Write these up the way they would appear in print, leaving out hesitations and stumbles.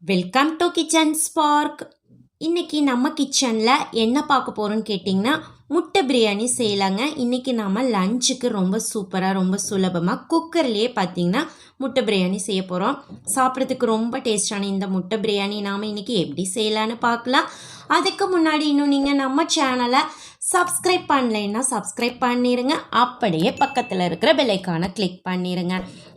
Welcome to kitchen spark. இன்றைக்கி நம்ம கிச்சனில் என்ன பார்க்க போகிறோன்னு கேட்டிங்கன்னா முட்டை பிரியாணி செய்யலாங்க. இன்றைக்கி நம்ம லஞ்சுக்கு ரொம்ப சூப்பராக ரொம்ப சுலபமாக குக்கர்லேயே பார்த்திங்கன்னா முட்டை பிரியாணி செய்ய போகிறோம். சாப்பிட்றதுக்கு ரொம்ப டேஸ்டான இந்த முட்டை பிரியாணி நாம் இன்றைக்கி எப்படி செய்யலான்னு பார்க்கலாம். அதுக்கு முன்னாடி இன்னும் நீங்கள் நம்ம சேனலை சப்ஸ்கிரைப் பண்ணலைன்னா சப்ஸ்கிரைப் பண்ணிடுங்க. அப்படியே பக்கத்தில் இருக்கிற பெல்லைக்கானை கிளிக் பண்ணிடுங்க.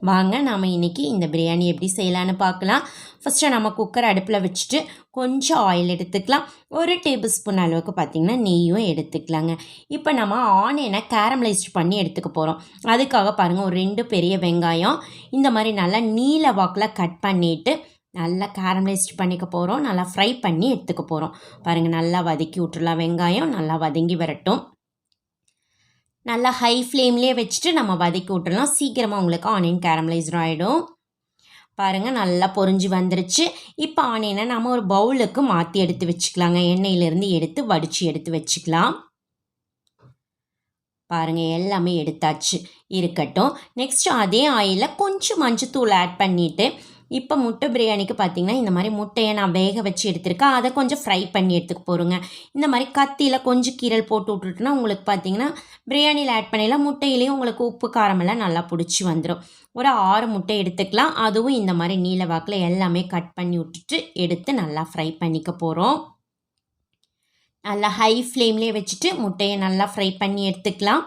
வாங்க நாம் இன்றைக்கி இந்த பிரியாணி எப்படி செய்யலான்னு பார்க்கலாம். ஃபஸ்ட்டு நம்ம குக்கர் அடுப்பில் வச்சுட்டு கொஞ்சம் ஆயில் எடுத்துக்கலாம். 1 டேபிள் ஸ்பூன் அளவுக்கு பார்த்திங்கன்னா நெய்யும் எடுத்துக்கலாங்க. இப்போ நம்ம ஆனியனை கேரமலைஸ்ட் பண்ணி எடுத்துக்க போகிறோம். அதுக்காக பாருங்கள், ஒரு 2 பெரிய வெங்காயம் இந்த மாதிரி நல்லா நீல வாக்கில் கட் பண்ணிவிட்டு நல்லா கேரமலைஸ்ட் பண்ணிக்க போகிறோம். நல்லா ஃப்ரை பண்ணி எடுத்துக்க போகிறோம். பாருங்கள், நல்லா வதக்கி விட்டுறலாம். வெங்காயம் நல்லா வதங்கி வரட்டும். நல்லா ஹை ஃப்ளேம்லேயே வச்சுட்டு நம்ம வதக்கி விட்டுறலாம். சீக்கிரமாக உங்களுக்கு ஆனியன் கேரமலைஸ்ட் ஆகிடும். பாருங்கள், நல்லா பொரிஞ்சு வந்துருச்சு. இப்போ ஆனியனை நம்ம ஒரு பவுலுக்கு மாற்றி எடுத்து வச்சுக்கலாங்க. எண்ணெயிலேருந்து எடுத்து வடித்து எடுத்து வச்சுக்கலாம். பாருங்கள், எல்லாமே எடுத்தாச்சு, இருக்கட்டும். நெக்ஸ்ட்டு அதே ஆயிலில் கொஞ்சம் மஞ்சத்தூள் ஆட் பண்ணிவிட்டு இப்போ முட்டை பிரியாணிக்கு பார்த்திங்கன்னா இந்த மாதிரி முட்டையை நான் வேக வச்சு எடுத்துருக்கேன். அதை கொஞ்சம் ஃப்ரை பண்ணி எடுத்துக்க போகிறோங்க. இந்த மாதிரி கத்தியில் கொஞ்சம் கீரல் போட்டு விட்டுட்டுனா உங்களுக்கு பார்த்திங்கன்னா பிரியாணியில் ஆட் பண்ணிடலாம். முட்டையிலையும் உங்களுக்கு உப்பு காரமெல்லாம் நல்லா பிடிச்சி வந்துடும். ஒரு 6 முட்டை எடுத்துக்கலாம். அதுவும் இந்த மாதிரி நீல வாக்கில் எல்லாமே கட் பண்ணி விட்டுட்டு எடுத்து நல்லா ஃப்ரை பண்ணிக்க போகிறோம். நல்லா ஹை ஃப்ளேம்லேயே வச்சுட்டு முட்டையை நல்லா ஃப்ரை பண்ணி எடுத்துக்கலாம்.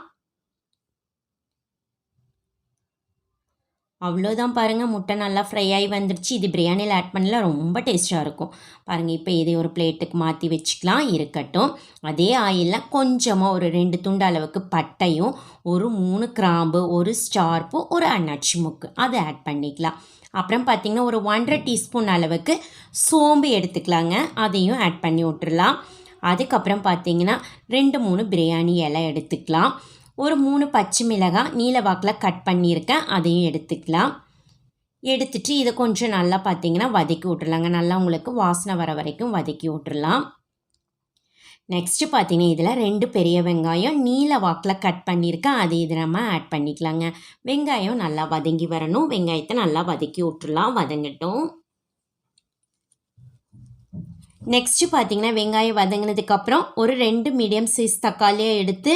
அவ்வளோதான் பாருங்கள், முட்டை நல்லா ஃப்ரை ஆகி வந்துடுச்சு. இது பிரியாணியில் ஆட் பண்ணல ரொம்ப டேஸ்ட்டாக இருக்கும். பாருங்கள், இப்போ இதை ஒரு பிளேட்டுக்கு மாற்றி வச்சுக்கலாம், இருக்கட்டும். அதே ஆயிலில் கொஞ்சமாக ஒரு 2 துண்டு அளவுக்கு பட்டையும், ஒரு 3 கிராம்பு, ஒரு ஸ்டார்ப்பு, ஒரு அன்னாச்சி முக்கு அதை ஆட் பண்ணிக்கலாம். அப்புறம் பார்த்திங்கன்னா ஒரு 1.5 டீஸ்பூன் அளவுக்கு சோம்பு எடுத்துக்கலாங்க. அதையும் ஆட் பண்ணி விட்டுறலாம். அதுக்கப்புறம் பார்த்திங்கன்னா 2-3 பிரியாணி இலை எடுத்துக்கலாம். ஒரு 3 பச்சை மிளகாய் நீல வாக்கில் கட் பண்ணியிருக்கேன், அதையும் எடுத்துக்கலாம். எடுத்துட்டு இதை கொஞ்சம் நல்லா பார்த்திங்கன்னா வதக்கி விட்டுறலாங்க. நல்லா உங்களுக்கு வாசனை வர வரைக்கும் வதக்கி விட்டுறலாம். நெக்ஸ்ட்டு பார்த்திங்கன்னா இதில் 2 பெரிய வெங்காயம் நீல வாக்கில் கட் பண்ணியிருக்கேன், அது இது நம்ம ஆட் பண்ணிக்கலாங்க. வெங்காயம் நல்லா வதங்கி வரணும். வெங்காயத்தை நல்லா வதக்கி விட்டுறலாம், வதங்கட்டும். நெக்ஸ்ட்டு பார்த்திங்கன்னா வெங்காயம் வதங்கினதுக்கப்புறம் ஒரு 2 மீடியம் சைஸ் தக்காளியை எடுத்து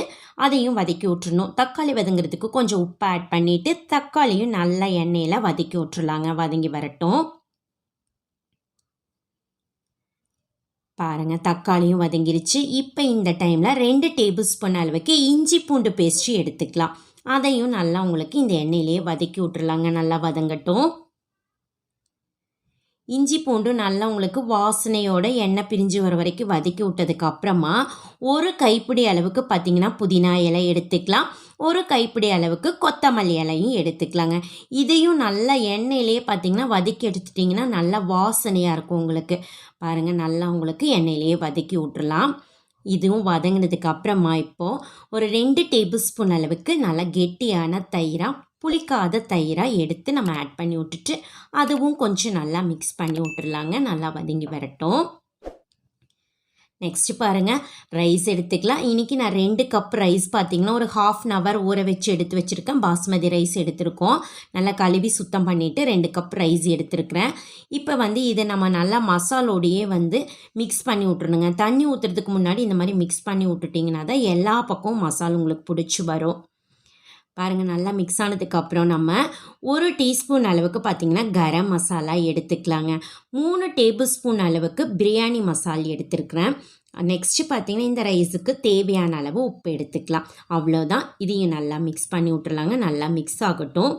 அதையும் வதக்கி விட்டுறணும். தக்காளி வதங்கிறதுக்கு கொஞ்சம் உப்பு ஆட் பண்ணிவிட்டு தக்காளியும் நல்லா எண்ணெயில் வதக்கி விட்டுறலாங்க, வதங்கி வரட்டும். பாருங்கள், தக்காளியும் வதங்கிருச்சு. இப்போ இந்த டைமில் 2 டேபிள் ஸ்பூன் அளவுக்கு இஞ்சி பூண்டு பேஸ்ட்டு எடுத்துக்கலாம். அதையும் நல்லா உங்களுக்கு இந்த எண்ணெயிலேயே வதக்கி விட்டுறலாங்க, நல்லா வதங்கட்டும். இஞ்சி பூண்டு நல்லா உங்களுக்கு வாசனையோட எண்ணெய் பிரிஞ்சு வர வரைக்கும் வதக்கி விட்டதுக்கு அப்புறமா ஒரு கைப்பிடி அளவுக்கு பார்த்திங்கன்னா புதினா இலை எடுத்துக்கலாம். ஒரு கைப்பிடி அளவுக்கு கொத்தமல்லி இலையும் எடுத்துக்கலாங்க. இதையும் நல்லா எண்ணெயிலேயே பார்த்திங்கன்னா வதக்கி எடுத்துட்டிங்கன்னா நல்லா வாசனையாக இருக்கும் உங்களுக்கு. பாருங்கள், நல்லா உங்களுக்கு எண்ணெயிலேயே வதக்கி விட்டுறலாம். இதுவும் வதங்கினதுக்கு அப்புறமா இப்போது ஒரு 2 டேபிள் ஸ்பூன் அளவுக்கு நல்லா கெட்டியான தயிராக புளிக்காத தயிராக எடுத்து நம்ம ஆட் பண்ணி விட்டுட்டு அதுவும் கொஞ்சம் நல்லா மிக்ஸ் பண்ணி விட்டுறலாங்க, நல்லா வதங்கி வரட்டும். நெக்ஸ்ட்டு பாருங்கள், ரைஸ் எடுத்துக்கலாம். இன்றைக்கி நான் 2 கப் ரைஸ் பார்த்திங்கன்னா ஒரு 1/2 hour ஊற வச்சு எடுத்து வச்சுருக்கேன். பாஸ்மதி ரைஸ் எடுத்துருக்கோம். நல்லா கழுவி சுத்தம் பண்ணிவிட்டு 2 கப் ரைஸ் எடுத்துருக்கிறேன். இப்போ இதை நம்ம நல்லா மசாலோடையே மிக்ஸ் பண்ணி விட்ருணுங்க. தண்ணி ஊற்றுறதுக்கு முன்னாடி இந்த மாதிரி மிக்ஸ் பண்ணி விட்டுட்டிங்கன்னா தான் எல்லா பக்கமும் மசாலா உங்களுக்கு பிடிச்சி வரும். பாருங்கள், நல்லா மிக்ஸ் ஆனதுக்கப்புறம் நம்ம 1 டீஸ்பூன் அளவுக்கு பார்த்திங்கன்னா கரம் மசாலா எடுத்துக்கலாங்க. 3 டேபிள் ஸ்பூன் அளவுக்கு பிரியாணி மசாலா எடுத்துருக்கிறேன். நெக்ஸ்ட்டு பார்த்திங்கன்னா இந்த ரைஸுக்கு தேவையான அளவு உப்பு எடுத்துக்கலாம். அவ்வளோதான். இதையும் நல்லா மிக்ஸ் பண்ணி விட்டுறலாங்க, நல்லா மிக்ஸ் ஆகட்டும்.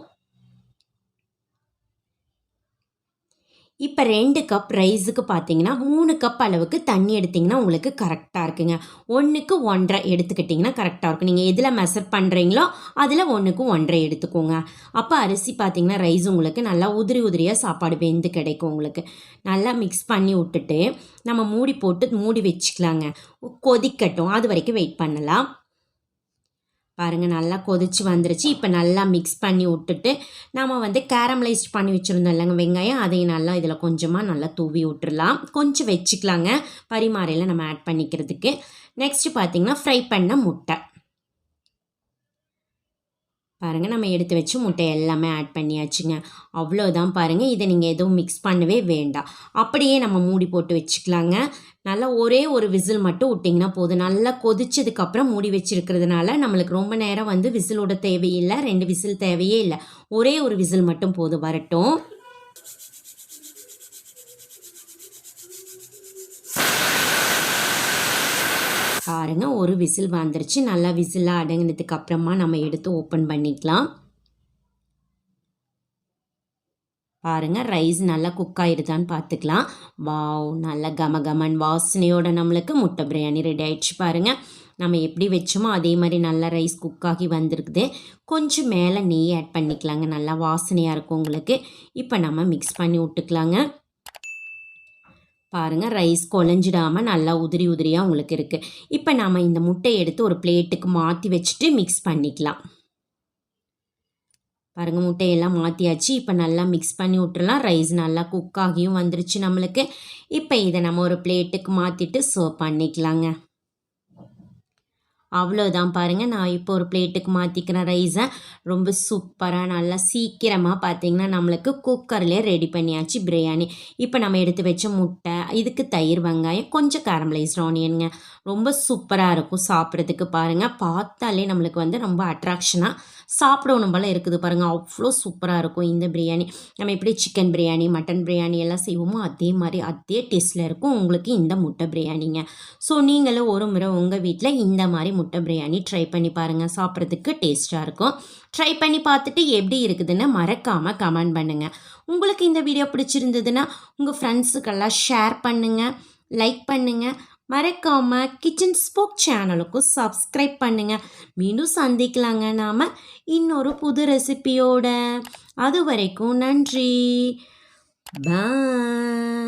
இப்போ 2 கப் ரைஸுக்கு பார்த்திங்கன்னா 3 கப் அளவுக்கு தண்ணி எடுத்திங்கன்னா உங்களுக்கு கரெக்டாக இருக்குங்க. 1க்கு 1.5 எடுத்துக்கிட்டிங்கன்னா கரெக்டாக இருக்கும். நீங்கள் எதில் மெஷர் பண்ணுறீங்களோ அதில் 1க்கு 1.5 எடுத்துக்கோங்க. அப்போ அரிசி பார்த்திங்கன்னா ரைஸ் உங்களுக்கு நல்லா உதிரி உதிரியாக சாப்பாடு வெந்து கிடைக்கும் உங்களுக்கு. நல்லா மிக்ஸ் பண்ணி விட்டுட்டு நம்ம மூடி போட்டு மூடி வச்சுக்கலாங்க. கொதிக்கட்டும், அது வரைக்கும் வெயிட் பண்ணலாம். பாருங்கள், நல்லா கொதிச்சு வந்துருச்சு. இப்போ நல்லா மிக்ஸ் பண்ணி விட்டுட்டு நம்ம கேரமலைஸ்ட் பண்ணி வச்சுருந்தோம் இல்லைங்க வெங்காயம், அதையும் நல்லா இதில் கொஞ்சமாக நல்லா தூவி விட்டுறலாம். கொஞ்சம் வச்சுக்கலாங்க பரிமாறையில் நம்ம ஆட் பண்ணிக்கிறதுக்கு. நெக்ஸ்ட்டு பார்த்திங்கன்னா ஃப்ரை பண்ண முட்டை பாருங்கள் நம்ம எடுத்து வச்சு முட்டை எல்லாமே ஆட் பண்ணியாச்சுங்க. அவ்வளோதான் பாருங்கள். இதை நீங்கள் எதுவும் மிக்ஸ் பண்ணவே வேண்டாம். அப்படியே நம்ம மூடி போட்டு வச்சுக்கலாங்க. நல்லா ஒரே ஒரு விசில் மட்டும் விட்டிங்கன்னா போதும். நல்லா கொதிச்சதுக்கப்புறம் மூடி வச்சுருக்கிறதுனால நம்மளுக்கு ரொம்ப நேரம் வந்து விசிலோட தேவையில்லை, 2 விசில் தேவையே இல்லை. ஒரே ஒரு விசில் மட்டும் போதும் வரட்டும். பாருங்க ஒரு விசில் வந்துருச்சு. நல்லா விசிலாக அடங்கினதுக்கு அப்புறமா நம்ம எடுத்து ஓப்பன் பண்ணிக்கலாம். பாருங்கள் ரைஸ் நல்லா குக் ஆகிடுதான்னு பார்த்துக்கலாம். வாவ், நல்ல கமகமன் வாசனையோட நம்மளுக்கு முட்டை பிரியாணி ரெடி ஆயிடுச்சு. பாருங்கள் நம்ம எப்படி வச்சோமோ அதே மாதிரி நல்லா ரைஸ் குக் ஆகி வந்திருக்குது. கொஞ்சம் மேலே நெய் ஆட் பண்ணிக்கலாங்க, நல்லா வாசனையாக இருக்கும் உங்களுக்கு. இப்போ நம்ம மிக்ஸ் பண்ணி விட்டுக்கலாங்க. பாருங்கள் ரைஸ் குழஞ்சிடாமல் நல்லா உதிரி உதிரியாக உங்களுக்கு இருக்குது. இப்போ நாம் இந்த முட்டையை எடுத்து ஒரு பிளேட்டுக்கு மாற்றி வச்சுட்டு மிக்ஸ் பண்ணிக்கலாம். பாருங்கள் முட்டையெல்லாம் மாற்றியாச்சு. இப்போ நல்லா மிக்ஸ் பண்ணி விட்டுறலாம். ரைஸ் நல்லா குக் ஆகியும் வந்துருச்சு நம்மளுக்கு. இப்போ இதை நம்ம ஒரு பிளேட்டுக்கு மாற்றிட்டு சர்வ் பண்ணிக்கலாங்க. அவ்வளோதான் பாருங்கள். நான் இப்போ ஒரு பிளேட்டுக்கு மாற்றிக்கிறேன் ரைஸை. ரொம்ப சூப்பராக நல்லா சீக்கிரமாக பார்த்திங்கன்னா நம்மளுக்கு குக்கர்லேயே ரெடி பண்ணியாச்சு பிரியாணி. இப்போ நம்ம எடுத்து வச்ச முட்டை, இதுக்கு தயிர், வெங்காயம், கொஞ்சம் கேரமலைஸ்ட் ஆனியனுங்க. ரொம்ப சூப்பராக இருக்கும் சாப்பிட்றதுக்கு. பாருங்கள் பார்த்தாலே நம்மளுக்கு வந்து ரொம்ப அட்ராக்ஷனாக சாப்பிடணும் போல் இருக்குது பாருங்கள். அவ்வளோ சூப்பராக இருக்கும் இந்த பிரியாணி. நம்ம எப்படி சிக்கன் பிரியாணி, மட்டன் பிரியாணி எல்லாம் செய்வோமோ அதே மாதிரி அதே டேஸ்ட்டில் இருக்கும் உங்களுக்கு இந்த முட்டை பிரியாணிங்க. ஸோ நீங்களும் ஒரு முறை உங்கள் வீட்டில் இந்த மாதிரி முட்டை பிரியாணி ட்ரை பண்ணி பாருங்கள். சாப்பிட்றதுக்கு டேஸ்ட்டாக இருக்கும். ட்ரை பண்ணி பார்த்துட்டு எப்படி இருக்குதுன்னு மறக்காமல் கமெண்ட் பண்ணுங்கள். உங்களுக்கு இந்த வீடியோ பிடிச்சிருந்ததுன்னா உங்கள் ஃப்ரெண்ட்ஸுக்கெல்லாம் ஷேர் பண்ணுங்கள், லைக் பண்ணுங்கள். மறக்காமல் கிச்சன் ஸ்போக் சேனலுக்கும் சப்ஸ்கிரைப் பண்ணுங்கள். மீண்டும் சந்திக்கலாங்க நாம் இன்னொரு புது ரெசிபியோட. அது வரைக்கும் நன்றி. பாய்.